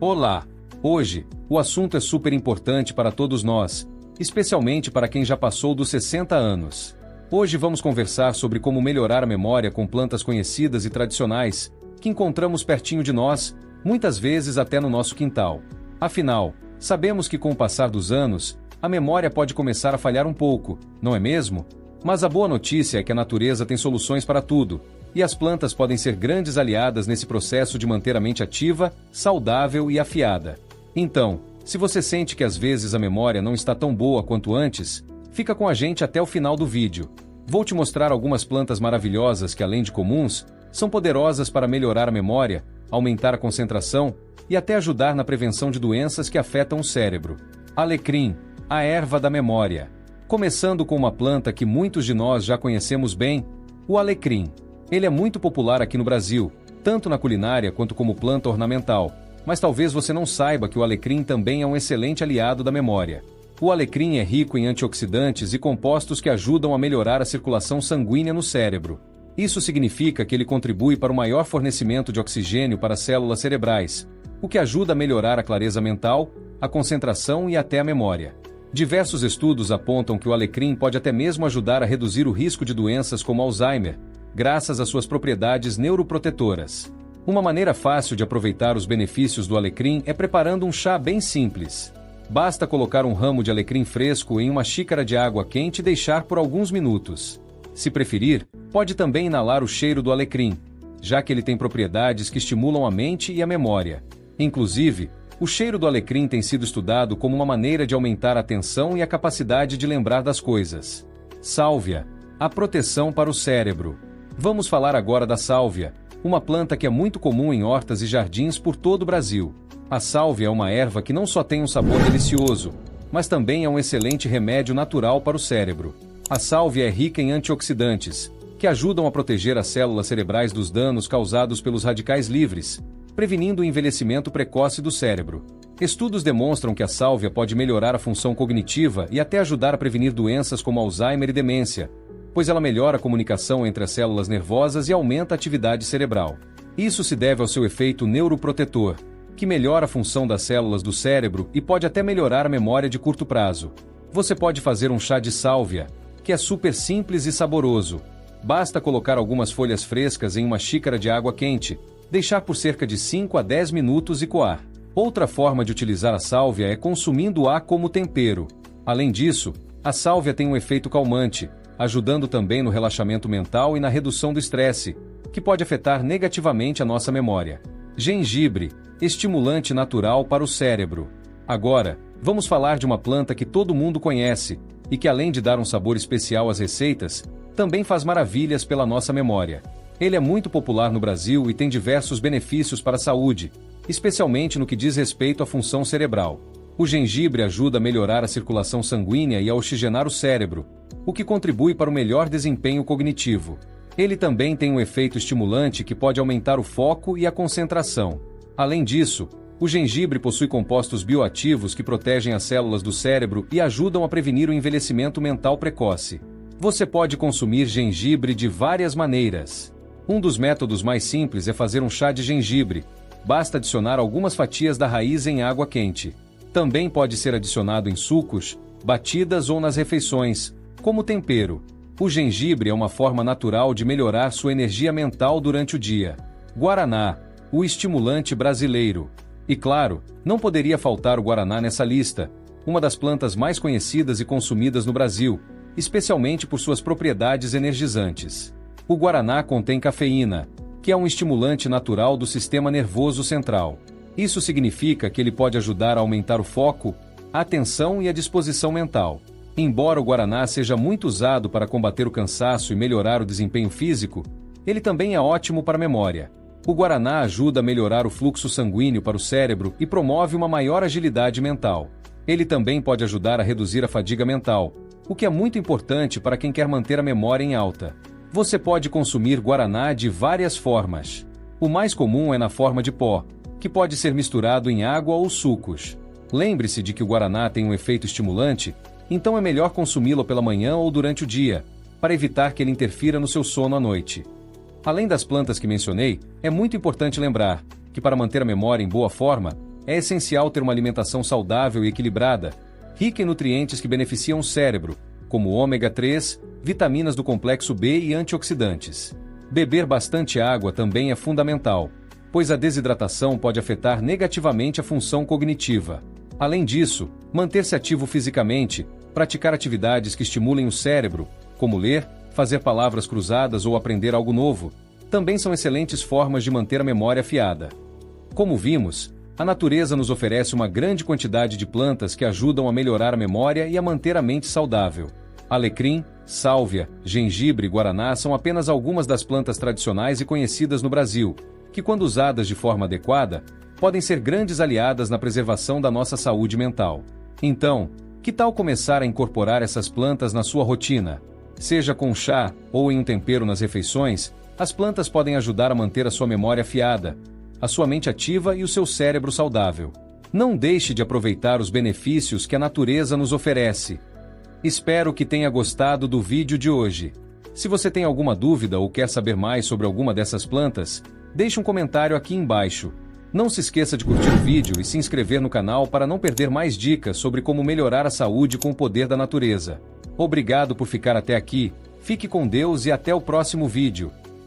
Olá! Hoje, o assunto é super importante para todos nós, especialmente para quem já passou dos 60 anos. Hoje vamos conversar sobre como melhorar a memória com plantas conhecidas e tradicionais, que encontramos pertinho de nós, muitas vezes até no nosso quintal. Afinal, sabemos que com o passar dos anos, a memória pode começar a falhar um pouco, não é mesmo? Mas a boa notícia é que a natureza tem soluções para tudo, e as plantas podem ser grandes aliadas nesse processo de manter a mente ativa, saudável e afiada. Então, se você sente que às vezes a memória não está tão boa quanto antes, fica com a gente até o final do vídeo. Vou te mostrar algumas plantas maravilhosas que, além de comuns, são poderosas para melhorar a memória, aumentar a concentração e até ajudar na prevenção de doenças que afetam o cérebro. Alecrim, a erva da memória. Começando com uma planta que muitos de nós já conhecemos bem, o alecrim. Ele é muito popular aqui no Brasil, tanto na culinária quanto como planta ornamental, mas talvez você não saiba que o alecrim também é um excelente aliado da memória. O alecrim é rico em antioxidantes e compostos que ajudam a melhorar a circulação sanguínea no cérebro. Isso significa que ele contribui para o maior fornecimento de oxigênio para as células cerebrais, o que ajuda a melhorar a clareza mental, a concentração e até a memória. Diversos estudos apontam que o alecrim pode até mesmo ajudar a reduzir o risco de doenças como Alzheimer, graças às suas propriedades neuroprotetoras. Uma maneira fácil de aproveitar os benefícios do alecrim é preparando um chá bem simples. Basta colocar um ramo de alecrim fresco em uma xícara de água quente e deixar por alguns minutos. Se preferir, pode também inalar o cheiro do alecrim, já que ele tem propriedades que estimulam a mente e a memória. Inclusive, o cheiro do alecrim tem sido estudado como uma maneira de aumentar a atenção e a capacidade de lembrar das coisas. Sálvia, a proteção para o cérebro. Vamos falar agora da sálvia, uma planta que é muito comum em hortas e jardins por todo o Brasil. A sálvia é uma erva que não só tem um sabor delicioso, mas também é um excelente remédio natural para o cérebro. A sálvia é rica em antioxidantes, que ajudam a proteger as células cerebrais dos danos causados pelos radicais livres, prevenindo o envelhecimento precoce do cérebro. Estudos demonstram que a sálvia pode melhorar a função cognitiva e até ajudar a prevenir doenças como Alzheimer e demência, pois ela melhora a comunicação entre as células nervosas e aumenta a atividade cerebral. Isso se deve ao seu efeito neuroprotetor, que melhora a função das células do cérebro e pode até melhorar a memória de curto prazo. Você pode fazer um chá de sálvia, que é super simples e saboroso. Basta colocar algumas folhas frescas em uma xícara de água quente, deixar por cerca de 5 a 10 minutos e coar. Outra forma de utilizar a sálvia é consumindo-a como tempero. Além disso, a sálvia tem um efeito calmante, ajudando também no relaxamento mental e na redução do estresse, que pode afetar negativamente a nossa memória. Gengibre, estimulante natural para o cérebro. Agora, vamos falar de uma planta que todo mundo conhece, e que além de dar um sabor especial às receitas, também faz maravilhas pela nossa memória. Ele é muito popular no Brasil e tem diversos benefícios para a saúde, especialmente no que diz respeito à função cerebral. O gengibre ajuda a melhorar a circulação sanguínea e a oxigenar o cérebro, o que contribui para o melhor desempenho cognitivo. Ele também tem um efeito estimulante que pode aumentar o foco e a concentração. Além disso, o gengibre possui compostos bioativos que protegem as células do cérebro e ajudam a prevenir o envelhecimento mental precoce. Você pode consumir gengibre de várias maneiras. Um dos métodos mais simples é fazer um chá de gengibre. Basta adicionar algumas fatias da raiz em água quente. Também pode ser adicionado em sucos, batidas ou nas refeições, como tempero. O gengibre é uma forma natural de melhorar sua energia mental durante o dia. Guaraná, o estimulante brasileiro. E claro, não poderia faltar o guaraná nessa lista, uma das plantas mais conhecidas e consumidas no Brasil, especialmente por suas propriedades energizantes. O guaraná contém cafeína, que é um estimulante natural do sistema nervoso central. Isso significa que ele pode ajudar a aumentar o foco, a atenção e a disposição mental. Embora o guaraná seja muito usado para combater o cansaço e melhorar o desempenho físico, ele também é ótimo para a memória. O guaraná ajuda a melhorar o fluxo sanguíneo para o cérebro e promove uma maior agilidade mental. Ele também pode ajudar a reduzir a fadiga mental, o que é muito importante para quem quer manter a memória em alta. Você pode consumir guaraná de várias formas. O mais comum é na forma de pó, que pode ser misturado em água ou sucos. Lembre-se de que o guaraná tem um efeito estimulante, então é melhor consumi-lo pela manhã ou durante o dia, para evitar que ele interfira no seu sono à noite. Além das plantas que mencionei, é muito importante lembrar que para manter a memória em boa forma, é essencial ter uma alimentação saudável e equilibrada, rica em nutrientes que beneficiam o cérebro, como ômega 3, vitaminas do complexo B e antioxidantes. Beber bastante água também é fundamental, pois a desidratação pode afetar negativamente a função cognitiva. Além disso, manter-se ativo fisicamente, praticar atividades que estimulem o cérebro, como ler, fazer palavras cruzadas ou aprender algo novo, também são excelentes formas de manter a memória afiada. Como vimos, a natureza nos oferece uma grande quantidade de plantas que ajudam a melhorar a memória e a manter a mente saudável. Alecrim, sálvia, gengibre e guaraná são apenas algumas das plantas tradicionais e conhecidas no Brasil, que, quando usadas de forma adequada, podem ser grandes aliadas na preservação da nossa saúde mental. Então, que tal começar a incorporar essas plantas na sua rotina? Seja com chá ou em um tempero nas refeições, as plantas podem ajudar a manter a sua memória afiada, a sua mente ativa e o seu cérebro saudável. Não deixe de aproveitar os benefícios que a natureza nos oferece. Espero que tenha gostado do vídeo de hoje. Se você tem alguma dúvida ou quer saber mais sobre alguma dessas plantas, deixe um comentário aqui embaixo. Não se esqueça de curtir o vídeo e se inscrever no canal para não perder mais dicas sobre como melhorar a saúde com o poder da natureza. Obrigado por ficar até aqui, fique com Deus e até o próximo vídeo.